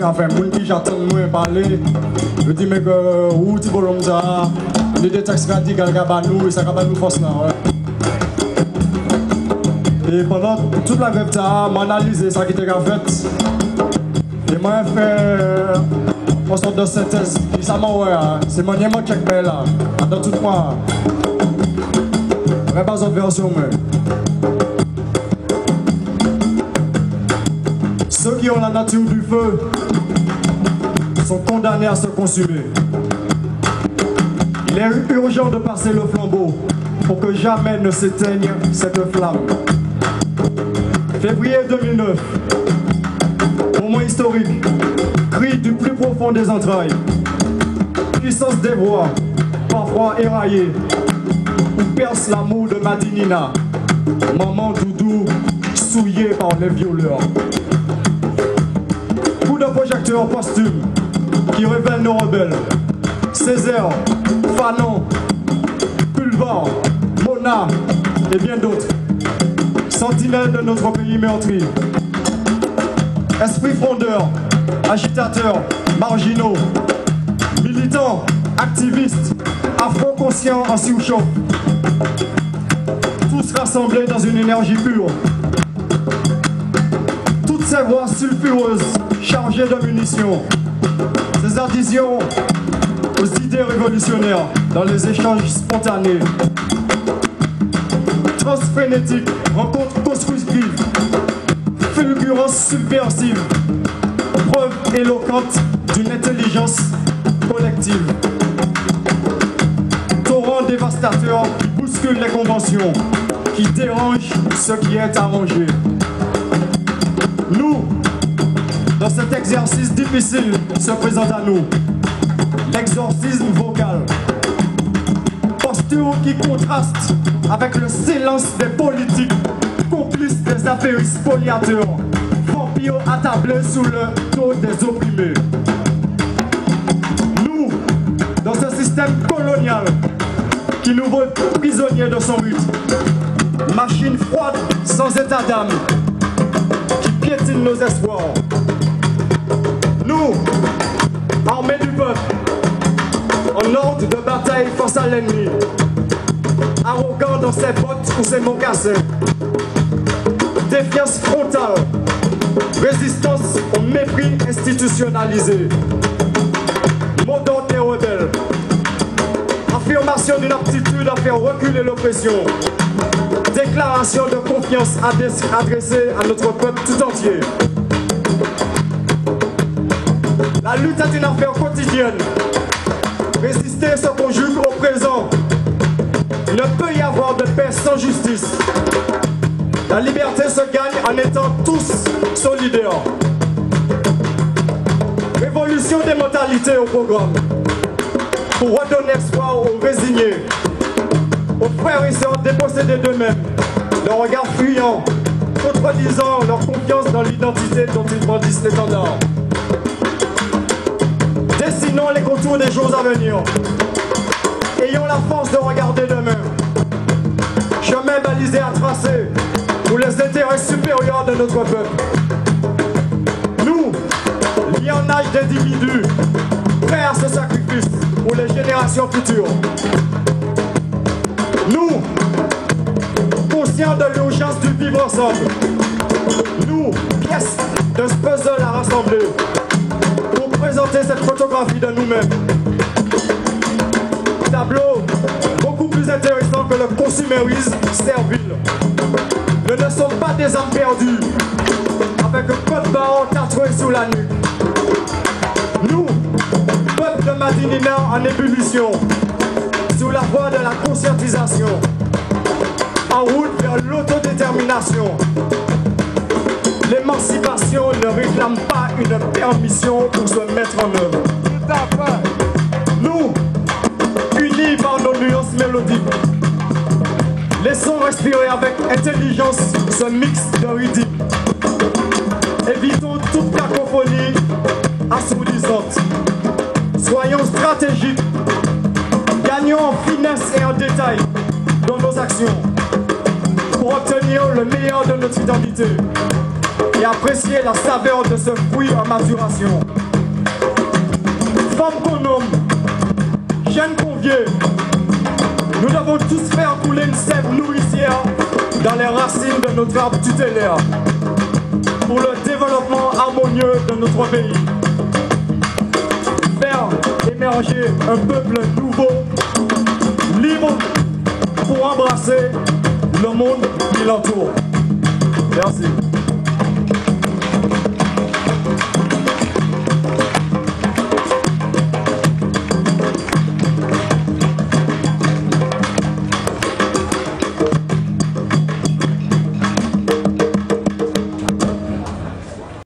Enfin, moun qui j'attends moi parler, je dis mais que ou ti bolom ça, les deux taxes radicales nous et ça nous force là. Et pendant toute la grève ça, m'a analysé ça qui était fait. Et moi fait en sorte de synthèse, ça m'a ouais, c'est mon nièce qui est là, dans tout point. Mais pas en version moi. Ceux qui ont la nature du feu sont condamnés à se consumer. Il est urgent de passer le flambeau pour que jamais ne s'éteigne cette flamme. Février 2009, moment historique, cri du plus profond des entrailles, puissance des voix, parfois éraillée, où perce l'amour de Madinina, maman doudou souillée par les violeurs. Coup de projecteur posthume qui révèle nos rebelles. Césaire, Fanon, Pulvar, Mona et bien d'autres. Sentinelles de notre pays meurtri. Esprits frondeurs, agitateurs, marginaux, militants, activistes, afro-conscients en surchauffe. Tous rassemblés dans une énergie pure. Toutes ces voix sulfureuses, chargées de munitions, ces adhésions aux idées révolutionnaires dans les échanges spontanés, transfrénétiques, rencontres constructives, fulgurances subversives, preuve éloquente d'une intelligence collective, torrent dévastateur qui bouscule les conventions, qui dérange ce qui est arrangé. Nous, dans cet exercice difficile, se présente à nous l'exorcisme vocal, posture qui contraste avec le silence des politiques, complices des affairistes spoliateurs, vampires attablés sous le dos des opprimés. Nous, dans ce système colonial qui nous veut prisonniers de son but, machine froide sans état d'âme, qui piétine nos espoirs. Nous, armés du peuple, en ordre de bataille face à l'ennemi, arrogants dans ses bottes ou ses mocassins, défiance frontale, résistance au mépris institutionnalisé, mot d'ordre des rebelles, affirmation d'une aptitude à faire reculer l'oppression, déclaration de confiance adressée à notre peuple tout entier. La lutte est une affaire quotidienne. Résister se conjugue au présent. Il ne peut y avoir de paix sans justice. La liberté se gagne en étant tous solidaires. Révolution des mentalités au programme. Pour redonner espoir aux résignés, aux frères et sœurs dépossédés d'eux-mêmes, leur regard fuyant, contredisant leur confiance dans l'identité dont ils brandissent l'étendard. Dessinons les contours des jours à venir. Ayons la force de regarder demain. Chemin balisé à tracer pour les intérêts supérieurs de notre peuple. Nous, lionnage d'individus, prêts à ce sacrifice pour les générations futures. Nous, conscients de l'urgence du vivre ensemble. Nous, pièces de ce puzzle à rassembler. Présenter cette photographie de nous-mêmes. Tableau beaucoup plus intéressant que le consumérisme servile. Nous ne sommes pas des âmes perdues avec un code barre tatoué sous la nuque. Nous, peuple de Madinina en ébullition, sur la voie de la conscientisation, en route vers l'autodétermination. L'émancipation ne réclame pas une permission pour se mettre en œuvre. Nous, unis par nos nuances mélodiques, laissons respirer avec intelligence ce mix de rythme. Évitons toute cacophonie assourdissante. Soyons stratégiques, gagnons en finesse et en détail dans nos actions pour obtenir le meilleur de notre identité. et apprécier la saveur de ce fruit en maturation. Femmes qu'on nomme, jeunes conviés, nous devons tous faire couler une sève nourricière dans les racines de notre arbre tutélaire pour le développement harmonieux de notre pays. Faire émerger un peuple nouveau, libre, pour embrasser le monde qui l'entoure. Merci.